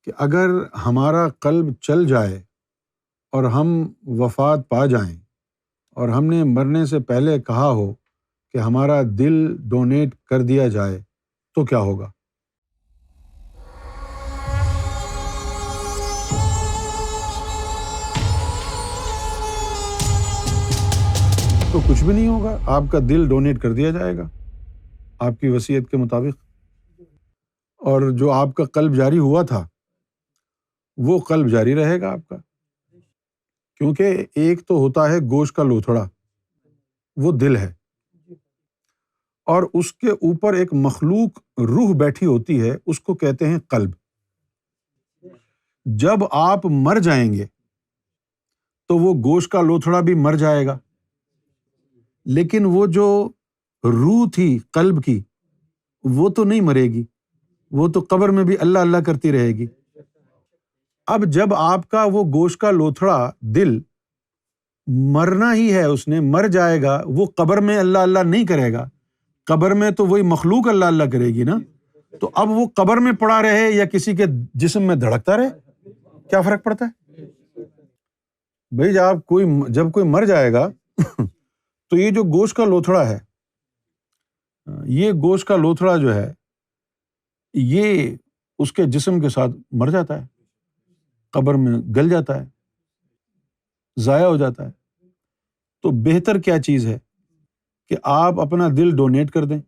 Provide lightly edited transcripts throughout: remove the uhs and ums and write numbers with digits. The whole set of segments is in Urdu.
کہ اگر ہمارا قلب چل جائے اور ہم وفات پا جائیں اور ہم نے مرنے سے پہلے کہا ہو کہ ہمارا دل ڈونیٹ کر دیا جائے تو کیا ہوگا؟ تو کچھ بھی نہیں ہوگا، آپ کا دل ڈونیٹ کر دیا جائے گا آپ کی وصیت کے مطابق، اور جو آپ کا قلب جاری ہوا تھا وہ قلب جاری رہے گا آپ کا، کیونکہ ایک تو ہوتا ہے گوشت کا لوتھڑا، وہ دل ہے، اور اس کے اوپر ایک مخلوق روح بیٹھی ہوتی ہے، اس کو کہتے ہیں قلب۔ جب آپ مر جائیں گے تو وہ گوشت کا لوتھڑا بھی مر جائے گا، لیکن وہ جو روح تھی قلب کی وہ تو نہیں مرے گی، وہ تو قبر میں بھی اللہ اللہ کرتی رہے گی۔ اب جب آپ کا وہ گوشت کا لوتھڑا دل مرنا ہی ہے، اس نے مر جائے گا، وہ قبر میں اللہ اللہ نہیں کرے گا، قبر میں تو وہی مخلوق اللہ اللہ کرے گی نا، تو اب وہ قبر میں پڑا رہے یا کسی کے جسم میں دھڑکتا رہے، کیا فرق پڑتا ہے؟ بھائی جب کوئی مر جائے گا تو یہ جو گوشت کا لوتھڑا ہے، یہ گوشت کا لوتھڑا جو ہے یہ اس کے جسم کے ساتھ مر جاتا ہے، قبر میں گل جاتا ہے، ضائع ہو جاتا ہے۔ تو بہتر کیا چیز ہے کہ آپ اپنا دل ڈونیٹ کر دیں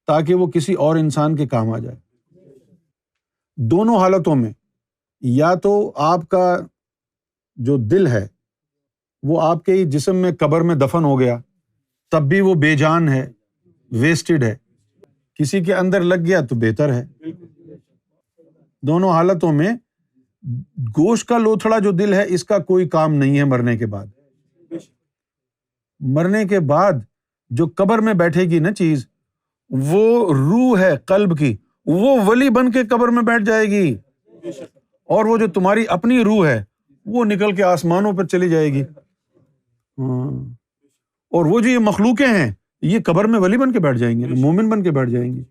تاکہ وہ کسی اور انسان کے کام آ جائے۔ دونوں حالتوں میں یا تو آپ کا جو دل ہے وہ آپ کے جسم میں قبر میں دفن ہو گیا، تب بھی وہ بے جان ہے، ویسٹڈ ہے، کسی کے اندر لگ گیا تو بہتر ہے۔ دونوں حالتوں میں گوشت کا لوتھڑا جو دل ہے اس کا کوئی کام نہیں ہے مرنے کے بعد۔ مرنے کے بعد جو قبر میں بیٹھے گی نا چیز، وہ روح ہے قلب کی، وہ ولی بن کے قبر میں بیٹھ جائے گی، اور وہ جو تمہاری اپنی روح ہے وہ نکل کے آسمانوں پر چلی جائے گی، اور وہ جو یہ مخلوقیں ہیں یہ قبر میں ولی بن کے بیٹھ جائیں گے، مومن بن کے بیٹھ جائیں گی،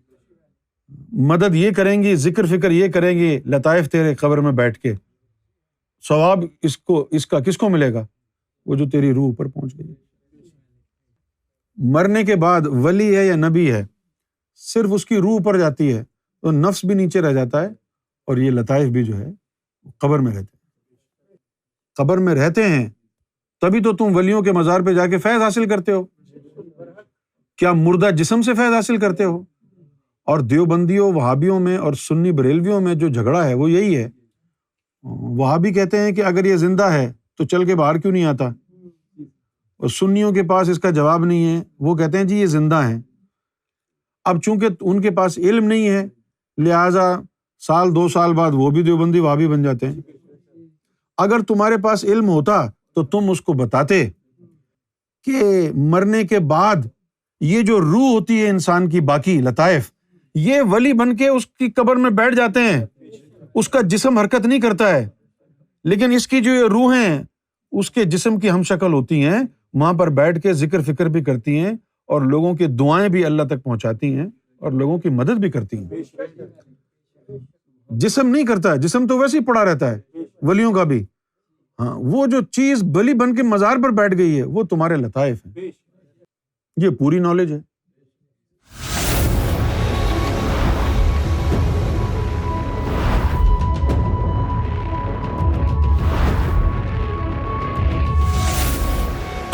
مدد یہ کریں گی، ذکر فکر یہ کریں گی، لطائف تیرے قبر میں بیٹھ کے، ثواب اس کا کس کو ملے گا؟ وہ جو تیری روح پر پہنچ گئی۔ مرنے کے بعد ولی ہے یا نبی ہے، صرف اس کی روح پر جاتی ہے تو نفس بھی نیچے رہ جاتا ہے، اور یہ لطائف بھی جو ہے قبر میں رہتے ہیں۔ قبر میں رہتے ہیں تبھی تو تم ولیوں کے مزار پہ جا کے فیض حاصل کرتے ہو، کیا مردہ جسم سے فیض حاصل کرتے ہو؟ اور دیوبندیوں، وہابیوں میں اور سنی بریلویوں میں جو جھگڑا ہے وہ یہی ہے، وہابی کہتے ہیں کہ اگر یہ زندہ ہے تو چل کے باہر کیوں نہیں آتا، اور سنیوں کے پاس اس کا جواب نہیں ہے، وہ کہتے ہیں جی یہ زندہ ہیں۔ اب چونکہ ان کے پاس علم نہیں ہے لہٰذا سال 2 سال بعد وہ بھی دیوبندی وہابی بن جاتے ہیں۔ اگر تمہارے پاس علم ہوتا تو تم اس کو بتاتے کہ مرنے کے بعد یہ جو روح ہوتی ہے انسان کی، باقی لطائف، یہ ولی بن کے اس کی قبر میں بیٹھ جاتے ہیں، اس کا جسم حرکت نہیں کرتا ہے، لیکن اس کی جو یہ روح ہیں اس کے جسم کی ہم شکل ہوتی ہیں، وہاں پر بیٹھ کے ذکر فکر بھی کرتی ہیں، اور لوگوں کی دعائیں بھی اللہ تک پہنچاتی ہیں، اور لوگوں کی مدد بھی کرتی ہیں۔ جسم نہیں کرتا ہے، جسم تو ویسے ہی پڑا رہتا ہے ولیوں کا بھی، ہاں وہ جو چیز ولی بن کے مزار پر بیٹھ گئی ہے وہ تمہارے لطائف ہیں۔ یہ پوری نالج ہے۔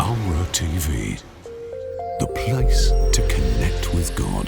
Amra TV, the place to connect with God.